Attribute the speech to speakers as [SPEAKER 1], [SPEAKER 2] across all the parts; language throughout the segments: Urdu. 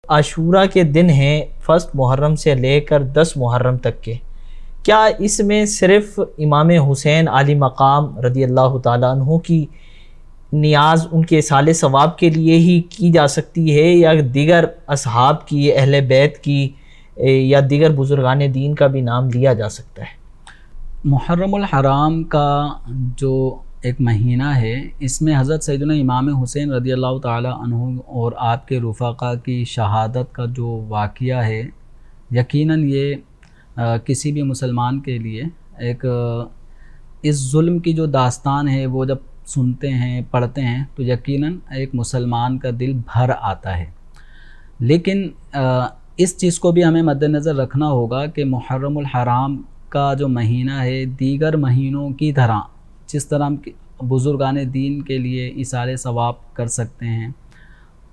[SPEAKER 1] عاشورہ کے دن ہیں 1 محرم سے لے کر 10 محرم تک کے، کیا اس میں صرف امام حسین عالی مقام رضی اللہ تعالیٰ عنہ کی نیاز ان کے اصالِ ثواب کے لیے ہی کی جا سکتی ہے، یا دیگر اصحاب کی، اہل بیت کی، یا دیگر بزرگان دین کا بھی نام لیا جا سکتا ہے؟
[SPEAKER 2] محرم الحرام کا جو ایک مہینہ ہے، اس میں حضرت سیدنا امام حسین رضی اللہ تعالی عنہ اور آپ کے رفقا کی شہادت کا جو واقعہ ہے، یقیناً یہ کسی بھی مسلمان کے لیے ایک اس ظلم کی جو داستان ہے وہ جب سنتے ہیں، پڑھتے ہیں تو یقیناً ایک مسلمان کا دل بھر آتا ہے۔ لیکن اس چیز کو بھی ہمیں مد نظر رکھنا ہوگا کہ محرم الحرام کا جو مہینہ ہے دیگر مہینوں کی طرح، جس طرح ہم بزرگان دین کے لیے ایصال ثواب کر سکتے ہیں،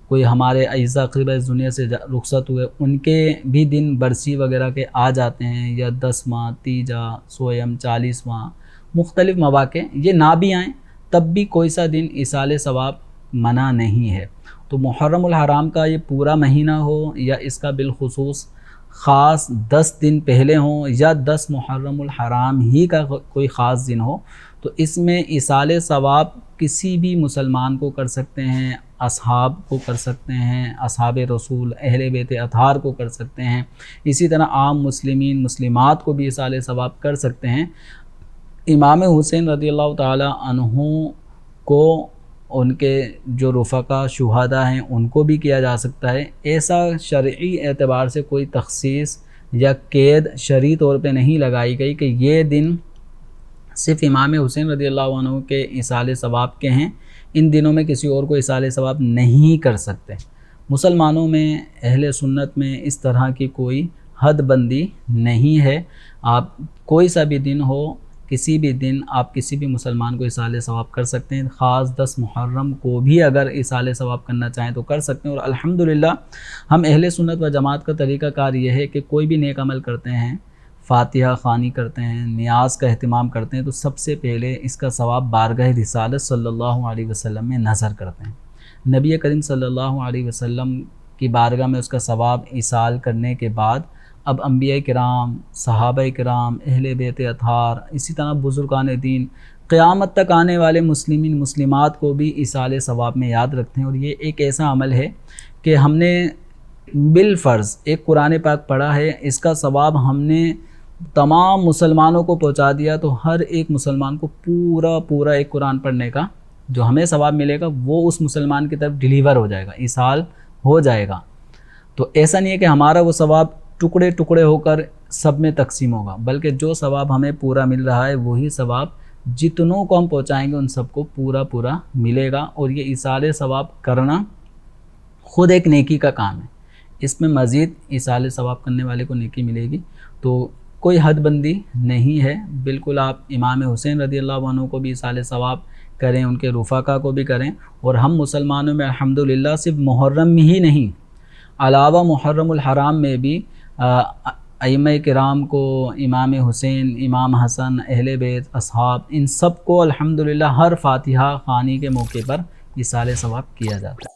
[SPEAKER 2] کوئی ہمارے اعزاء اقرباء اس دنیا سے رخصت ہوئے ان کے بھی دن برسی وغیرہ کے آ جاتے ہیں، یا 10واں، تیجا، سویم، 40واں مختلف مواقع یہ نہ بھی آئیں تب بھی کوئی سا دن ایصال ثواب منع نہیں ہے۔ تو محرم الحرام کا یہ پورا مہینہ ہو یا اس کا بالخصوص خاص 10 دن پہلے ہوں، یا 10 محرم الحرام ہی کا کوئی خاص دن ہو، تو اس میں ایصال ثواب کسی بھی مسلمان کو کر سکتے ہیں، اصحاب کو کر سکتے ہیں، اصحاب رسول، اہل بیت اطہار کو کر سکتے ہیں، اسی طرح عام مسلمین مسلمات کو بھی ایصال ثواب کر سکتے ہیں۔ امام حسین رضی اللہ تعالی عنہ کو ان کے جو رفقا شہداء ہیں ان کو بھی کیا جا سکتا ہے۔ ایسا شرعی اعتبار سے کوئی تخصیص یا قید شرعی طور پہ نہیں لگائی گئی کہ یہ دن صرف امام حسین رضی اللہ عنہ کے ایصال ثواب کے ہیں، ان دنوں میں کسی اور کو ایصال ثواب نہیں کر سکتے۔ مسلمانوں میں، اہل سنت میں اس طرح کی کوئی حد بندی نہیں ہے۔ آپ کوئی سا بھی دن ہو، کسی بھی دن آپ کسی بھی مسلمان کو ایصال ثواب کر سکتے ہیں۔ خاص 10 محرم کو بھی اگر ایصال ثواب کرنا چاہیں تو کر سکتے ہیں۔ اور الحمدللہ ہم اہل سنت و جماعت کا طریقہ کار یہ ہے کہ کوئی بھی نیک عمل کرتے ہیں، فاتحہ خوانی کرتے ہیں، نیاز کا اہتمام کرتے ہیں، تو سب سے پہلے اس کا ثواب بارگاہ رسالت صلی اللہ علیہ وسلم میں نظر کرتے ہیں۔ نبی کریم صلی اللہ علیہ وسلم کی بارگاہ میں اس کا ثواب ایصال کرنے کے بعد اب انبیاء کرام، صحابہ کرام، اہل بیت اطہار، اسی طرح بزرگان دین، قیامت تک آنے والے مسلمین مسلمات کو بھی ایصال ثواب میں یاد رکھتے ہیں۔ اور یہ ایک ایسا عمل ہے کہ ہم نے بالفرض ایک قرآن پاک پڑھا ہے، اس کا ثواب ہم نے تمام مسلمانوں کو پہنچا دیا تو ہر ایک مسلمان کو پورا ایک قرآن پڑھنے کا جو ہمیں ثواب ملے گا وہ اس مسلمان کی طرف ڈیلیور ہو جائے گا، ایصال ہو جائے گا۔ تو ایسا نہیں ہے کہ ہمارا وہ ثواب ٹکڑے ٹکڑے ہو کر سب میں تقسیم ہوگا، بلکہ جو ثواب ہمیں پورا مل رہا ہے وہی ثواب جتنوں کو ہم پہنچائیں گے ان سب کو پورا ملے گا۔ اور یہ ایصال ثواب کرنا خود ایک نیکی کا کام ہے، اس میں مزید ایصال ثواب کرنے والے کو نیکی ملے گی۔ تو کوئی حد بندی نہیں ہے، بالکل آپ امام حسین رضی اللہ عنہ کو بھی ایصال ثواب کریں، ان کے رفقا کو بھی کریں۔ اور ہم مسلمانوں میں الحمدللہ صرف محرم ہی نہیں، علاوہ محرم الحرام میں بھی ائمہ کرام کو، امام حسین، امام حسن، اہل بیت، اصحاب، ان سب کو الحمدللہ ہر فاتحہ خوانی کے موقع پر ایصال ثواب کیا جاتا ہے۔